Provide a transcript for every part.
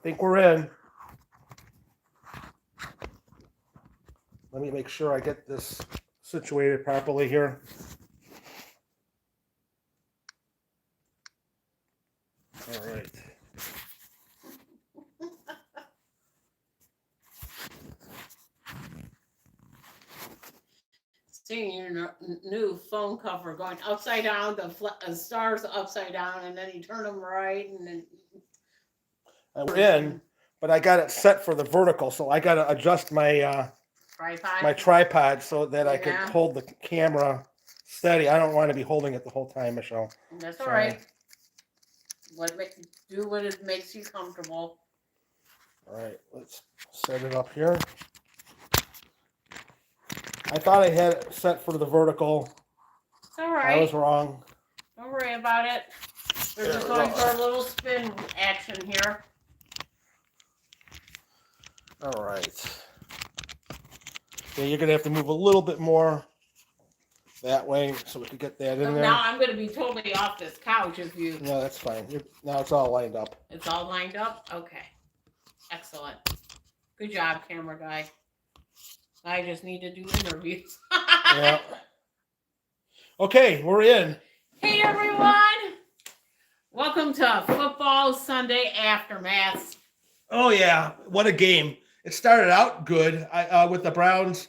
think we're in. Let me make sure I get this situated properly here. All right. Seeing your new phone cover going upside down, the stars upside down, and then you turn them right, and then We're in, but I got it set for the vertical, so I got to adjust my tripod. tripod so that I could Yeah. hold the camera steady. I don't want to be holding it the whole time, Michelle. That's all Sorry. right. Do what it makes you comfortable. All right, let's set it up here. I thought I had it set for the vertical. It's all I was right. wrong. Don't worry about it. We're There just we going go. for a little spin action here. All right. Yeah, you're gonna have to move a little bit more that way so we could get that in So there. now I'm going to be totally off this couch if you. No, that's fine. Now it's all lined up. It's all lined up? Okay. Excellent. Good job, camera guy. I just need to do interviews. Yeah. Okay, we're in. Hey, everyone. Welcome to Football Sunday Aftermath. Oh yeah, what a game! It started out good with the Browns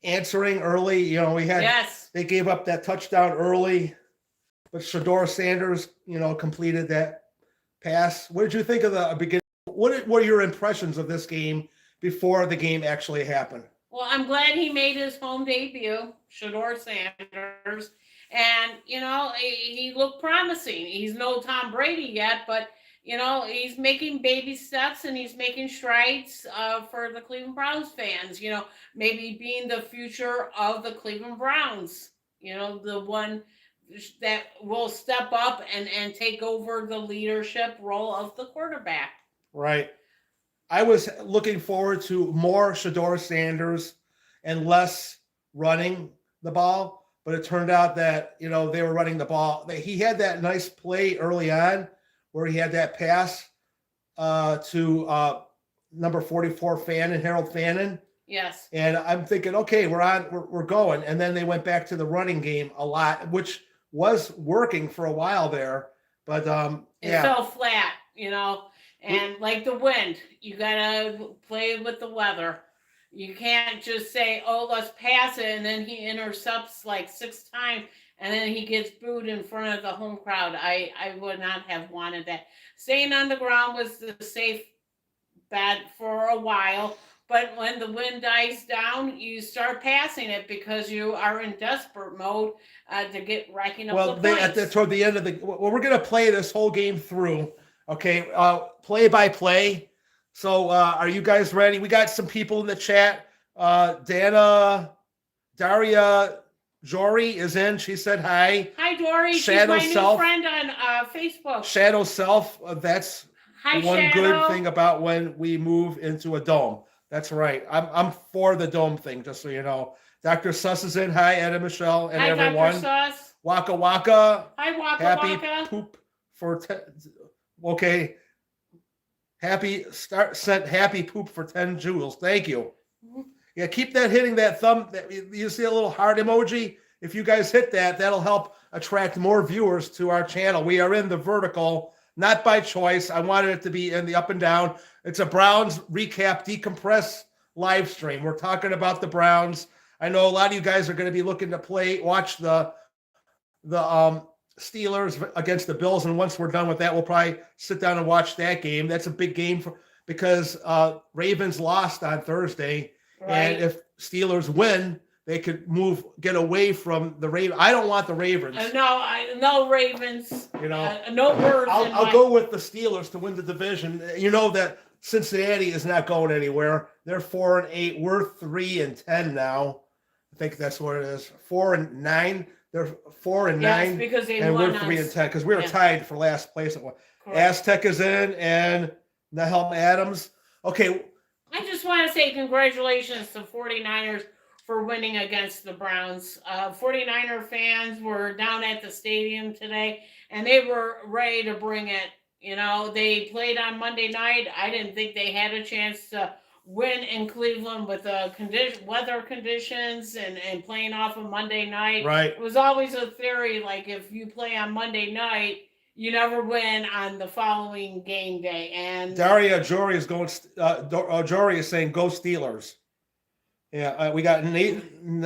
answering early. You know, they gave up that touchdown early, but Shedeur Sanders, completed that pass. What did you think of the beginning? What were your impressions of this game before the game actually happened? Well, I'm glad he made his home debut, Shedeur Sanders. And, he looked promising. He's no Tom Brady yet, but, he's making baby steps and he's making strides for the Cleveland Browns fans, maybe being the future of the Cleveland Browns, the one that will step up and take over the leadership role of the quarterback. Right. I was looking forward to more Shedeur Sanders and less running the ball, but it turned out that they were running the ball. He had that nice play early on where he had that pass to number 44 Harold Fannin. Yes. And I'm thinking, okay, we're going. And then they went back to the running game a lot, which was working for a while there, but it fell flat, and like the wind, you gotta play with the weather. You can't just say, "Oh, let's pass it," and then he intercepts like 6 times, and then he gets booed in front of the home crowd. I would not have wanted that. Staying on the ground was the safe bet for a while, but when the wind dies down, you start passing it because you are in desperate mode to get racking up the points. Toward the end of we're going to play this whole game through. Okay, play by play. So are you guys ready? We got some people in the chat. Daria Jory is in. She said hi. Hi, Dory. Shadow She's my Self. new friend on Facebook. Shadow Self. That's Hi, one Shadow. good thing about when we move into a dome. That's right. I'm for the dome thing, just so you know. Dr. Suss is in. Hi, Ed and Michelle and Hi, everyone. Dr. Suss. Waka Waka. Hi, Waka Happy Waka. poop for okay. Sent happy poop for 10 joules. Thank you. Yeah, keep hitting that thumb. You see a little heart emoji? If you guys hit that, that'll help attract more viewers to our channel. We are in the vertical, not by choice. I wanted it to be in the up and down. It's a Browns recap decompress live stream. We're talking about the Browns. I know a lot of you guys are going to be looking to watch the Steelers against the Bills, and once we're done with that, we'll probably sit down and watch that game. That's a big game because Ravens lost on Thursday, right. And if Steelers win, they could get away from the Ravens. I don't want the Ravens. No Ravens. No birds. I'll go with the Steelers to win the division. You know that Cincinnati is not going anywhere. They're 4-8. We're 3-10 now. I think that's what it is. 4-9. They're 4-9. Yes, because and we're 3-10 because we were tied for last place at one. Aztec is in and Nahelm Adams. Okay. I just want to say congratulations to 49ers for winning against the Browns. 49er fans were down at the stadium today, and they were ready to bring it. You know, they played on Monday night. I didn't think they had a chance to win in Cleveland with the weather conditions and playing off of Monday night. Right. It was always a theory like if you play on Monday night, you never win on the following game day. And Daria Jory is going. Jory is saying, "Go Steelers." Yeah, we got Nahum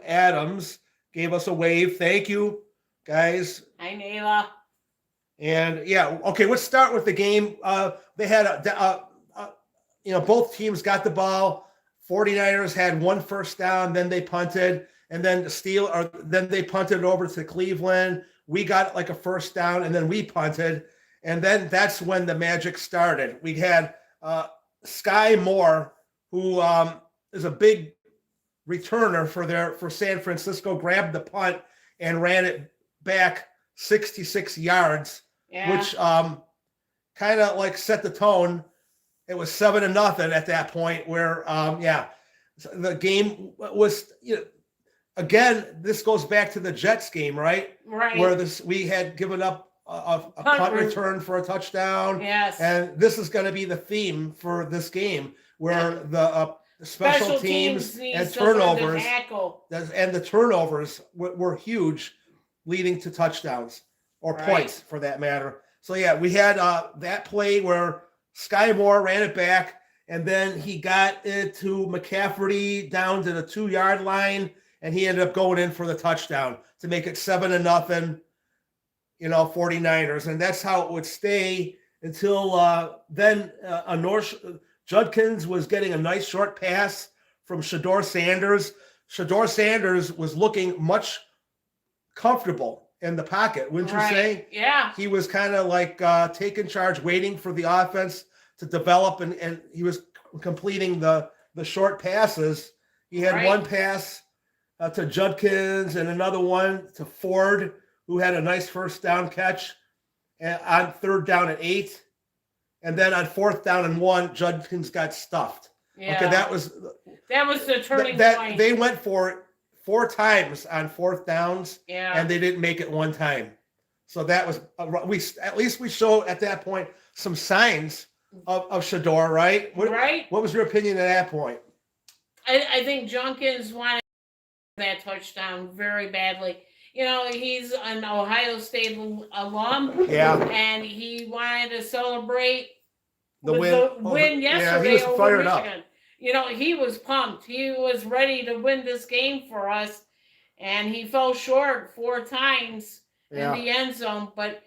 Adams gave us a wave. Thank you, guys. hi, Nayla. And yeah, okay, let's start with the game. They had both teams got the ball. 49ers had one first down, then they punted, and then then they punted over to Cleveland. We got like a first down, and then we punted, and then that's when the magic started. We had Sky Moore, who is a big returner for San Francisco, grabbed the punt and ran it back 66 yards, which kind of like set the tone. It was 7-0 at that point where, the game was, again, this goes back to the Jets game, right? Right. Where we had given up a punt return for a touchdown. Yes. And this is going to be the theme for this game where the special teams and turnovers and the turnovers were huge, leading to touchdowns or points for that matter. So yeah, we had that play where Sky Moore ran it back, and then he got it to McCaffrey down to the 2-yard line, and he ended up going in for the touchdown to make it 7-0, 49ers. And that's how it would stay until then Judkins was getting a nice short pass from Shedeur Sanders. Shedeur Sanders was looking much comfortable in the pocket, wouldn't you say? Yeah. He was kind of like taking charge, waiting for the offense to develop, and he was completing the short passes. He had one pass to Judkins and another one to Ford, who had a nice first down catch on 3rd down and 8. And then on 4th down and 1, Judkins got stuffed. Yeah. Okay, that was the turning point. They went for it 4 times on 4th downs, and they didn't make it one time. So that was we showed at that point some signs of Shedeur, right? What was your opinion at that point? I think Judkins wanted that touchdown very badly. He's an Ohio State alum. Yeah. And he wanted to celebrate the win yesterday he was over fired Michigan. Up. He was pumped. He was ready to win this game for us. And he fell short 4 times in the end zone. But,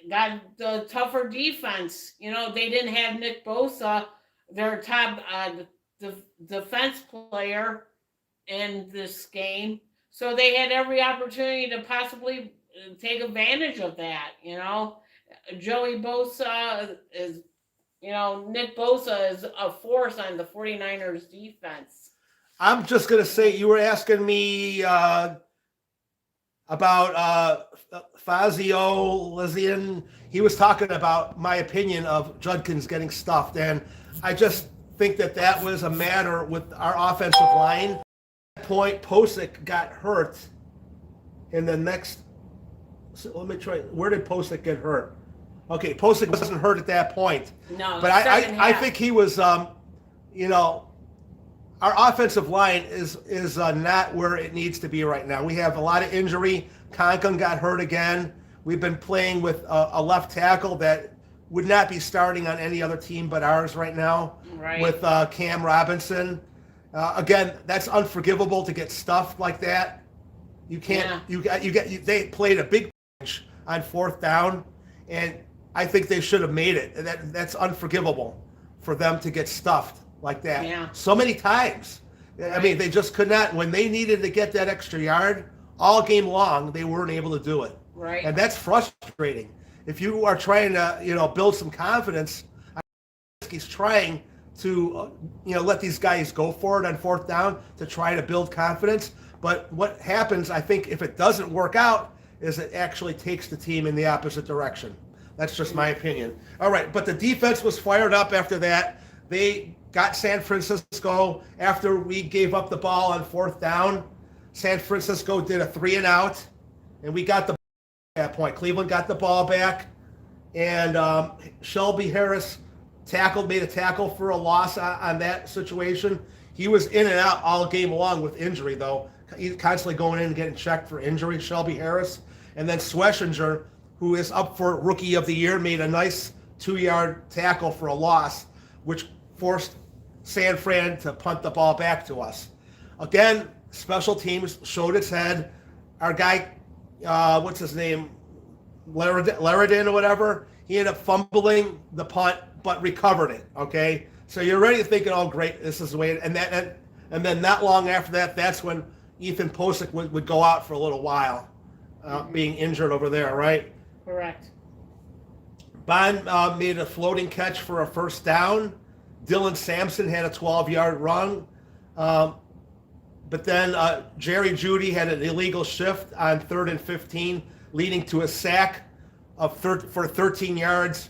got the tougher defense. They didn't have Nick Bosa, their top defense player in this game. So they had every opportunity to possibly take advantage of that, Joey Bosa is, Nick Bosa is a force on the 49ers defense. I'm just going to say, you were asking me about Fazio Lezian. He was talking about my opinion of Judkins getting stuffed, and I just think that was a matter with our offensive line. At that point, Posick got hurt in the next. So let me try. Where did Posick get hurt? Okay, Posick wasn't hurt at that point. No, but I think he was. Our offensive line is not where it needs to be right now. We have a lot of injury. Conklin got hurt again. We've been playing with a left tackle that would not be starting on any other team but ours right now. Right. With Cam Robinson. Again, that's unforgivable to get stuffed like that. You can't. Yeah. They played a big on 4th down, and I think they should have made it. That's unforgivable for them to get stuffed like that so many times. Right. I mean, they just could not. When they needed to get that extra yard all game long, they weren't able to do it. Right. And that's frustrating. If you are trying to, build some confidence, he's trying to, let these guys go for it on 4th down to try to build confidence. But what happens, I think, if it doesn't work out, is it actually takes the team in the opposite direction. That's just my opinion. All right, but the defense was fired up after that. They got San Francisco after we gave up the ball on 4th down. San Francisco did a 3-and-out, and we got the that point. Cleveland got the ball back, and Shelby Harris made a tackle for a loss on that situation. He was in and out all game long with injury, though. He's constantly going in and getting checked for injury, Shelby Harris. And then Schwessinger, who is up for Rookie of the Year, made a nice 2-yard tackle for a loss, which forced San Fran to punt the ball back to us. Again, special teams showed its head. Our guy, what's his name, Laradin or whatever, he ended up fumbling the punt, but recovered it, okay? So you're already thinking, oh, great, this is the way, and then not long after that, that's when Ethan Posick would go out for a little while, being injured over there, right? Correct. Bond made a floating catch for a first down. Dylan Sampson had a 12-yard run. But then Jerry Jeudy had an illegal shift on 3rd and 15, leading to a sack for 13 yards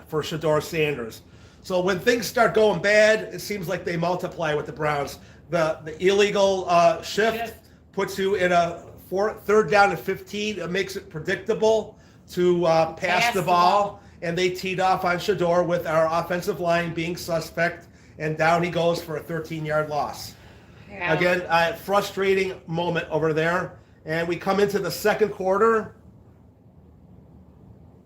for Shedeur Sanders. So when things start going bad, it seems like they multiply with the Browns. The illegal shift puts you in a 3rd down and 15. It makes it predictable to pass the ball. And they teed off on Shedeur with our offensive line being suspect. And down he goes for a 13-yard loss. Yeah. Again, a frustrating moment over there. And we come into the second quarter.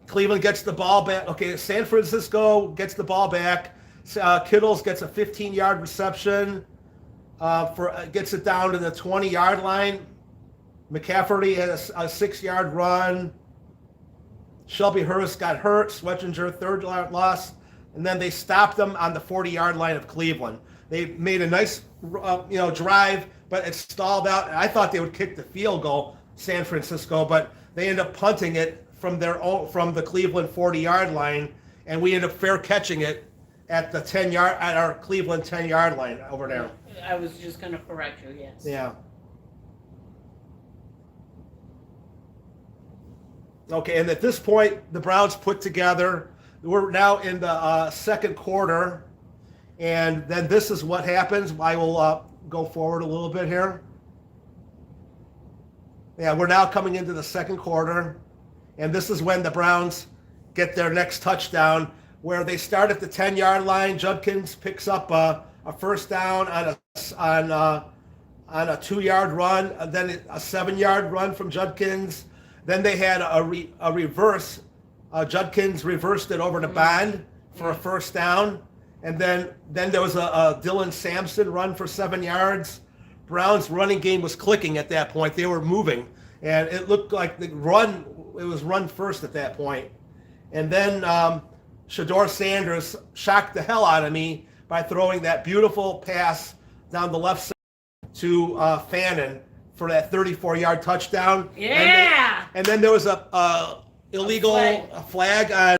Cleveland gets the ball back. Okay, San Francisco gets the ball back. Kittles gets a 15-yard reception. Gets it down to the 20-yard line. McCafferty had a 6-yard run. Shelby Harris got hurt. Schwessinger, 3rd loss. And then they stopped them on the 40-yard line of Cleveland. They made a nice drive, but it stalled out. I thought they would kick the field goal, San Francisco, but they ended up punting it from the Cleveland 40-yard line, and we ended up fair catching it at our Cleveland 10-yard line over there. I was just going to correct you, yes. Yeah. Okay, and at this point, the Browns put together. We're now in the second quarter, and then this is what happens. I will go forward a little bit here. Yeah, we're now coming into the second quarter, and this is when the Browns get their next touchdown, where they start at the 10-yard line. Judkins picks up a first down on a 2-yard run, and then a 7-yard run from Judkins. Then they had a reverse. Judkins reversed it over to Bond for a first down. And then there was a Dylan Sampson run for 7 yards. Brown's running game was clicking at that point. They were moving. And it looked like it was run first at that point. And then Shedeur Sanders shocked the hell out of me by throwing that beautiful pass down the left side to Fannin for that 34-yard touchdown. Yeah. And then there was a illegal flag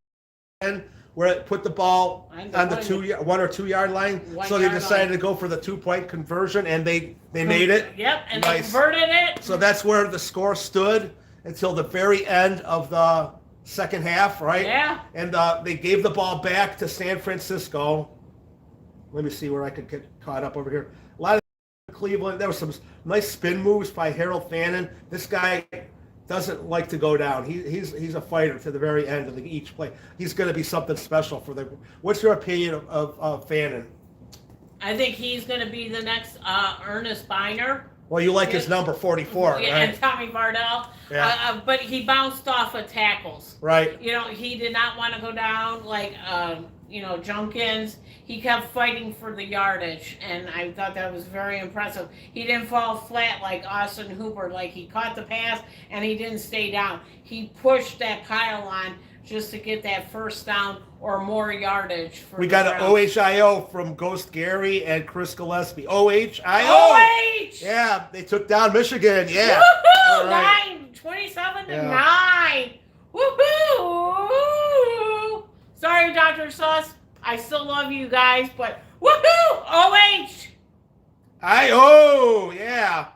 on where it put the ball on the 1 or 2 yard line. So they decided to go for the 2-point conversion, and they made it. Yep, and they converted it. So that's where the score stood until the very end of the second half, right? Yeah. And they gave the ball back to San Francisco. Let me see where I could get caught up over here. A lot of Cleveland. There was some nice spin moves by Harold Fannin. This guy doesn't like to go down. He's a fighter to the very end of each play. He's going to be something special for the. What's your opinion of Fannin? I think he's going to be the next Ernest Biner. Well, you like his number 44, right? And Tommy Vardell. Yeah. But he bounced off of tackles. Right. He did not want to go down like Junkins. He kept fighting for the yardage, and I thought that was very impressive. He didn't fall flat like Austin Hooper. Like, he caught the pass, and he didn't stay down. He pushed that pylon just to get that first down or more yardage. We got an OHIO from Ghost Gary and Chris Gillespie. OHIO! OH! Yeah, they took down Michigan. Yeah. Woohoo! Right. 27-9. Woohoo! Sorry, Dr. Sauce. I still love you guys, but woohoo! OH! I-O! Yeah.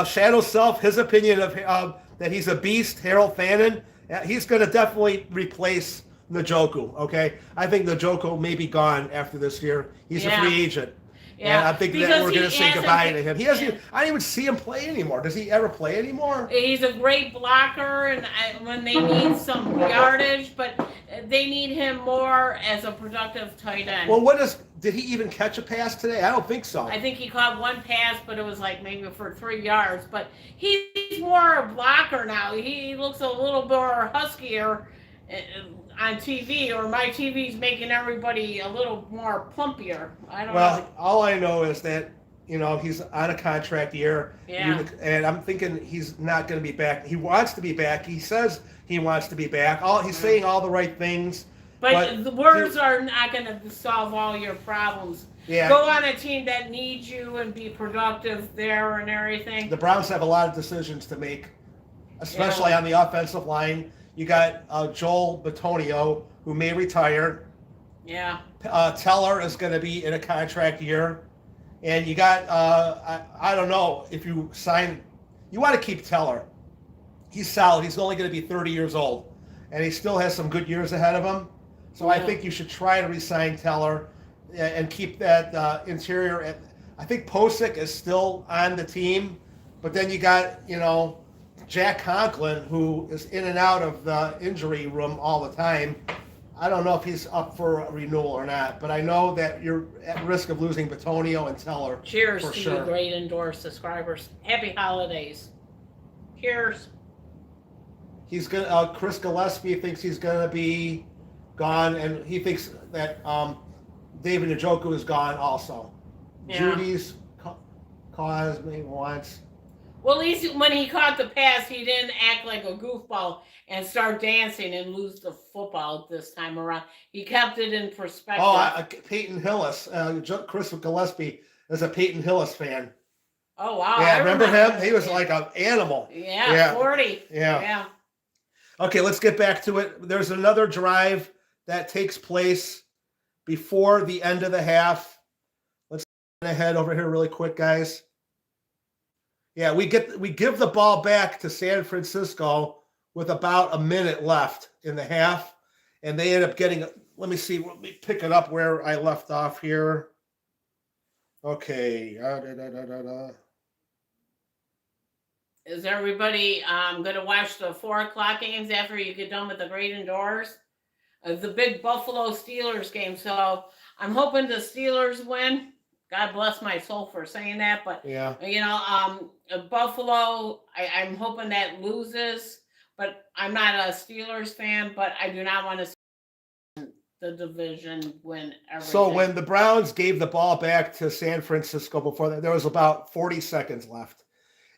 Shadow Self, his opinion of that he's a beast, Harold Fannin. He's going to definitely replace Njoku, okay? I think Njoku may be gone after this year. He's a free agent. And I'm thinking that we're going to say hasn't- goodbye to him. He doesn't. yeah. I don't even see him play anymore. Does he ever play anymore? He's a great blocker, and when they need some yardage, but they need him more as a productive tight end. Well, did he even catch a pass today? I don't think so. I think he caught one pass, but it was like maybe for 3 yards. But he's more a blocker now. He looks a little more huskier on TV, or my TV's making everybody a little more plumpier. I don't know. Well, all I know is that he's on a contract year. Yeah. And I'm thinking he's not going to be back. He wants to be back. He says he wants to be back. He's saying all the right things. But the words are not going to solve all your problems. Yeah. Go on a team that needs you and be productive there and everything. The Browns have a lot of decisions to make, especially on the offensive line. You got Joel Bitonio, who may retire. Yeah. Teller is going to be in a contract year. And you got, I don't know, if you want to keep Teller. He's solid. He's only going to be 30 years old. And he still has some good years ahead of him. So I think you should try to re-sign Teller and keep that interior. I think Posick is still on the team. But then you got, Jack Conklin, who is in and out of the injury room all the time. I don't know if he's up for a renewal or not, but I know that you're at risk of losing Bitonio and Teller. Cheers for to sure. you great Indoor subscribers. Happy holidays. Cheers. He's gonna. Chris Gillespie thinks he's gonna be gone, and he thinks that David Njoku is gone also. Yeah. Judy's caused me once. Well, at least when he caught the pass, he didn't act like a goofball and start dancing and lose the football this time around. He kept it in perspective. Oh, Peyton Hillis. Chris Gillespie is a Peyton Hillis fan. Oh, wow. Yeah, I remember him? He was like an animal. Yeah, 40. Yeah. Okay, let's get back to it. There's another drive that takes place before the end of the half. Let's get ahead over here really quick, guys. Yeah, we give the ball back to San Francisco with about a minute left in the half, and they end up getting. Let me pick it up where I left off here. Okay. Is everybody going to watch the 4:00 games after you get done with the great indoors? The big Buffalo Steelers game. So I'm hoping the Steelers win. God bless my soul for saying that, but Yeah. Buffalo, I'm hoping that loses, but I'm not a Steelers fan, but I do not want to see the division win everything. So when the Browns gave the ball back to San Francisco before that, there was about 40 seconds left.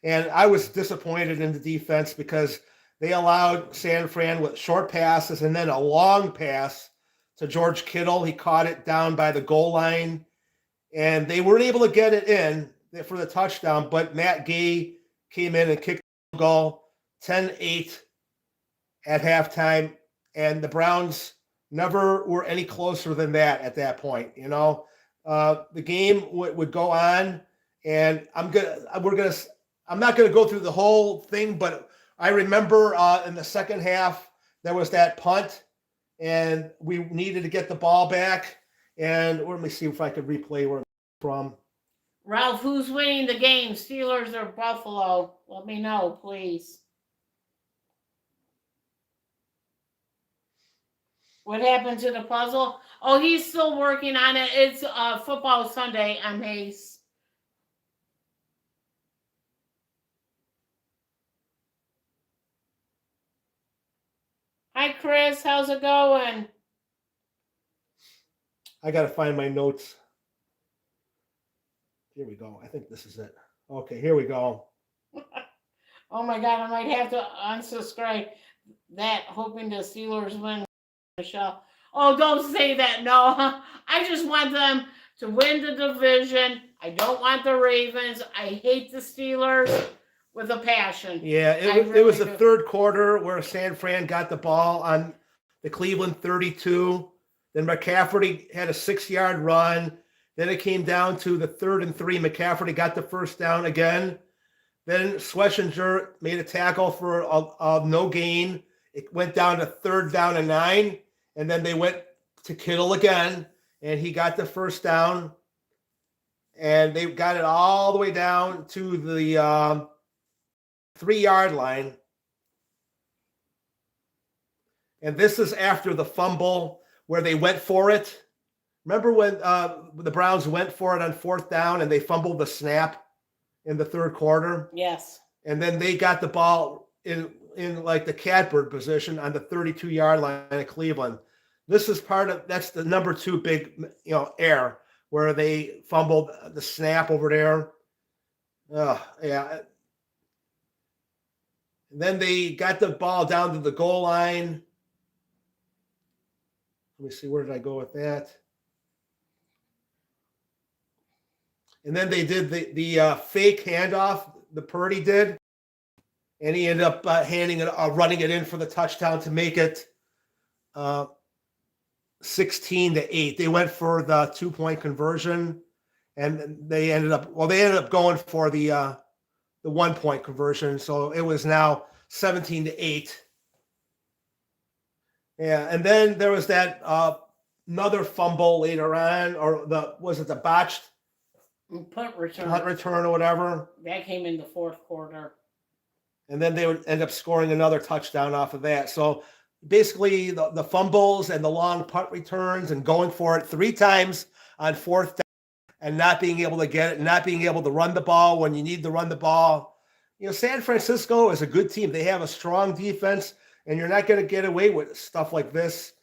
And I was disappointed in the defense because they allowed San Fran with short passes and then a long pass to George Kittle. He caught it down by the goal line. And they weren't able to get it in for the touchdown, but Matt Gay came in and kicked the goal 10-8 at halftime. And the Browns never were any closer than that at that point. The game would go on, and I'm not gonna go through the whole thing, but I remember in the second half there was that punt, and we needed to get the ball back. And let me see if I could replay where I'm from. Ralph, who's winning the game? Steelers or Buffalo? Let me know, please. What happened to the puzzle? Oh, he's still working on it. It's Football Sunday on Hayes. Hi, Chris. How's it going? I got to find my notes. Here we go. I think this is it. Okay, here we go. Oh my God, I might have to unsubscribe that, hoping the Steelers win. Michelle. Oh, don't say that. No, I just want them to win the division. I don't want the Ravens. I hate the Steelers with a passion. Yeah, it was the third quarter where San Fran got the ball on the Cleveland 32. Then McCaffrey had a 6-yard run. Then it came down to the 3rd and 3. McCaffrey got the first down again. Then Schlesinger made a tackle for a no gain. It went down to 3rd down and 9. And then they went to Kittle again, and he got the first down. and they got it all the way down to the 3-yard line. And this is after the fumble where they went for it. Remember when the Browns went for it on 4th down and they fumbled the snap in the 3rd quarter? Yes. And then they got the ball in like the catbird position on the 32-yard line of Cleveland. This is that's the number 2 big, error where they fumbled the snap over there. Yeah. And then they got the ball down to the goal line. Let me see, where did I go with that? And then they did the fake handoff, the Purdy did. And he ended up running it in for the touchdown to make it 16-8. They went for the 2-point conversion, and they ended up going for the 1-point conversion. So it was now 17-8. Yeah, and then there was that another fumble later on, or the botched punt return or whatever. That came in the 4th quarter. And then they would end up scoring another touchdown off of that. So basically the fumbles and the long punt returns and going for it 3 times on 4th down and not being able to get it, not being able to run the ball when you need to run the ball. San Francisco is a good team. They have a strong defense, and you're not going to get away with stuff like this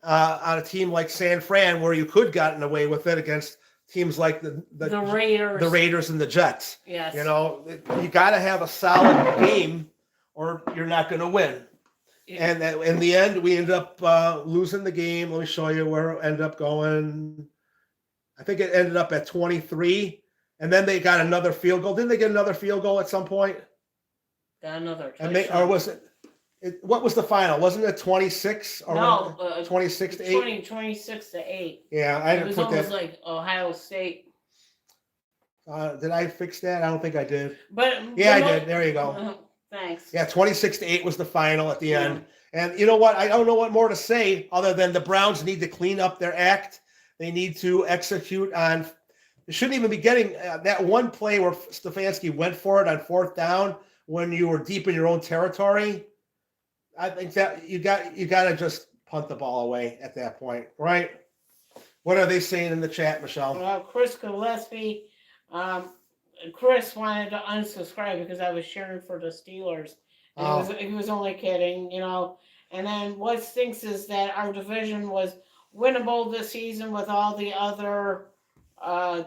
on a team like San Fran, where you could gotten away with it against teams like the Raiders and the Jets. Yes. You got to have a solid game or you're not going to win. Yeah. And in the end, we ended up losing the game. Let me show you where it ended up going. I think it ended up at 23. And then they got another field goal. Didn't they get another field goal at some point? Got another. Or was it? What was the final? Wasn't it 26 or no? 26-8. 26-8. Yeah, I didn't put that. It was almost like Ohio State. Did I fix that? I don't think I did. But yeah, I did. There you go. Thanks. Yeah, 26-8 was the final at the end. And you know what? I don't know what more to say other than the Browns need to clean up their act. They need to execute on. They shouldn't even be getting that one play where Stefanski went for it on 4th down when you were deep in your own territory. I think that you got to just punt the ball away at that point, right? What are they saying in the chat, Michelle? Well, Chris Gillespie, Chris wanted to unsubscribe because I was cheering for the Steelers. And he was only kidding, And then what stinks is that our division was winnable this season with all the other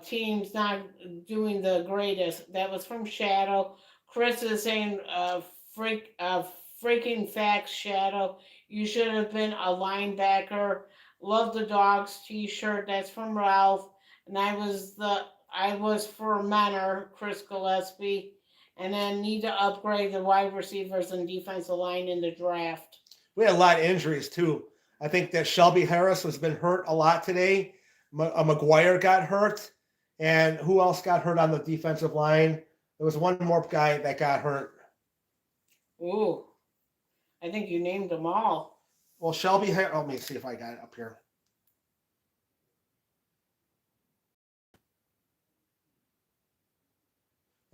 teams not doing the greatest. That was from Shadow. Chris is saying, freaking facts, Shadow. You should have been a linebacker. Love the Dogs t-shirt. That's from Ralph. And I was for Menor, Chris Gillespie. And then need to upgrade the wide receivers and defensive line in the draft. We had a lot of injuries too. I think that Shelby Harris has been hurt a lot today. McGuire got hurt. And who else got hurt on the defensive line? There was one more guy that got hurt. Ooh. I think you named them all. Well, Shelby Harris. Let me see if I got it up here.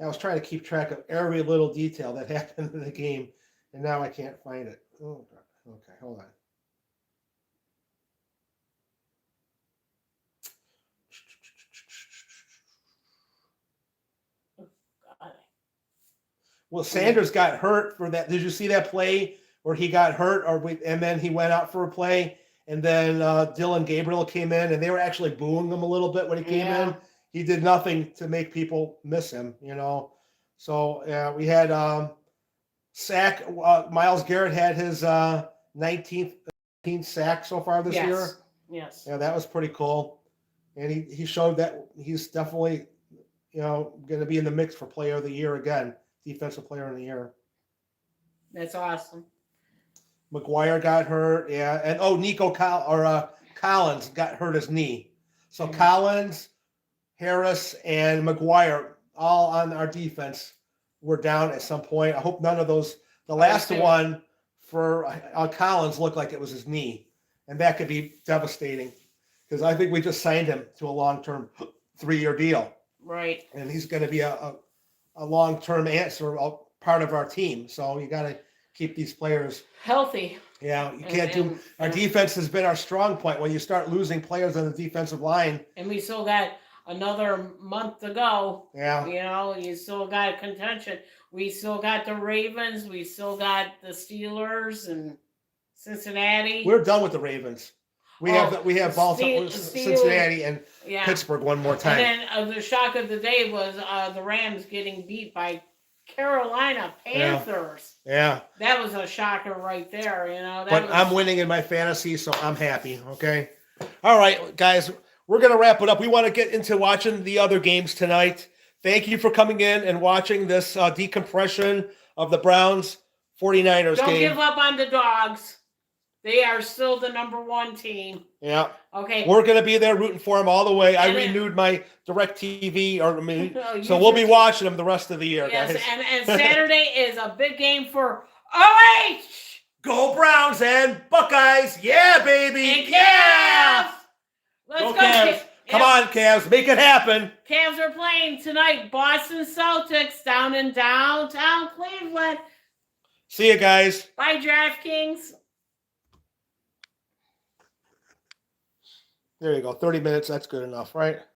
I was trying to keep track of every little detail that happened in the game, and now I can't find it. Oh, okay, hold on. Well, Sanders got hurt for that. Did you see that play where he got hurt, and then he went out for a play, and then Dylan Gabriel came in, and they were actually booing him a little bit when he came in. He did nothing to make people miss him, So we had sack. Myles Garrett had his 19th sack so far this year. Yes. Yeah, that was pretty cool, and he showed that he's definitely, going to be in the mix for Player of the Year again, Defensive Player of the Year. That's awesome. McGuire got hurt, and Nico Collins got hurt his knee. So Collins, Harris, and McGuire, all on our defense, were down at some point. I hope none of those. The last one for Collins looked like it was his knee, and that could be devastating because I think we just signed him to a long-term 3-year deal. Right. and he's going to be a long-term answer, part of our team. So you got to keep these players. Healthy. Yeah, you can't do. Our defense has been our strong point. When you start losing players on the defensive line, And we still got another month to go. yeah, You know, you still got contention. We still got the Ravens. We still got the Steelers and Cincinnati. we're done with the Ravens. We have Baltimore, Cincinnati, and Yeah. Pittsburgh one more time. And then the shock of the day was the Rams getting beat by Carolina Panthers. Yeah. That was a shocker right there, you know. But I'm winning in my fantasy, so I'm happy. Okay. All right, guys, we're going to wrap it up. We want to get into watching the other games tonight. Thank you for coming in and watching this decompression of the Browns 49ers Don't game. give up on the Dogs. They are still the #1 team. Yeah. Okay. We're going to be there rooting for them all the way. I And then- renewed my DirecTV, Oh, so we'll be watching them the rest of the year, Yes, guys. and Saturday is a big game for OH! Go Browns and Buckeyes. Yeah, baby. And Yeah. Cavs! Let's Go go. Cavs. Come on, Cavs. Make it happen. Cavs are playing tonight. Boston Celtics down in downtown Cleveland. See you guys. Bye, DraftKings. There you go. 30 minutes. That's good enough, right?